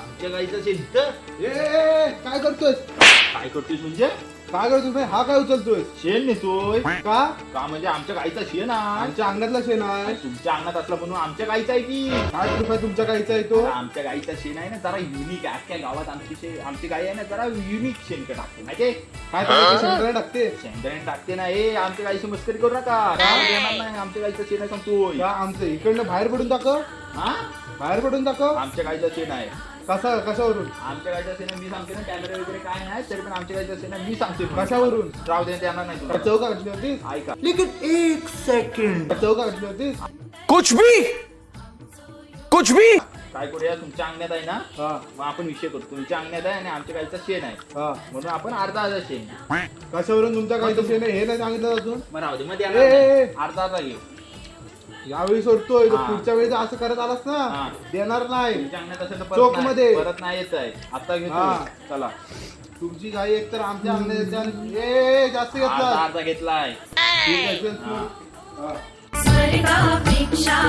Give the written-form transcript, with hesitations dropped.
आमच्या गाईचं शेण इथं? काय करतोय? काय करतोय म्हणजे? काय करतोय? हा काय उचलतोय? शेण नेतोय का? का म्हणजे आमच्या गाईचा शेण आहे. आमच्या अंगणातला शेण आहे. तुमच्या अंगणात असला म्हणून आमच्या गाईचा आहे की. काय प्रूफ आहे तुमच्या गाईचा आहे तो? आमच्या गाईचा शेण आहे ना जरा युनिक आहे. अख्ख्या गावात आमची गाई आहे ना जरा युनिक शेणकं टाकते माहितीये. काय करायचं? शेंगदाणे टाकते शेंगदाणे टाकते ना. हे आमच्या गाईची मस्करी करू नका. काय देणार नाही आमच्या गाईचं शेण आहे सांगतोय. का? आमचं इकडनं बाहेर पडून दाखव. हा बाहेर पडून दाखव. आमच्या गाईचं शेण आहे. कशावरून? आमच्या गाईचं शेण मी सांगते ना. कॅमेरा वगैरे काय नाही तरी पण आमच्या गाईचं शेण मी सांगते. कशावरून? राहू दे देणार नाही तुला. चौका घातली होतीस? ऐका लेकिन एक सेकंड. चौका घातली होतीस? कुछ भी काय करूया तुमच्या अंगण्यात आहे ना. हा मग आपण विषय करतो. तुमच्या अंगण्यात आहे आणि आमच्या गाईचं शेण आहे हा. म्हणून आपण अर्धा शेण. कशावरून तुमच्या गाईचं शेण आहे हे नाही सांगितलं अजून? मग राहू दे मध्ये ए. अर्धा घे. यावेळी सोडतोय तर हा. पुढच्या वेळी असं करत आलास हा. ना देणार नाही. तुमच्या अंगण्यात असेल तर चोक मध्ये. परत नाही येत आहे. आता घेतो. हा. चला तुमची गाई एक तर आमच्या अंगणात येते आणि जास्त घेतला. अर्धा घेतलाय. ठीक आहे, चल तू. हा. स्वर्गापेक्षा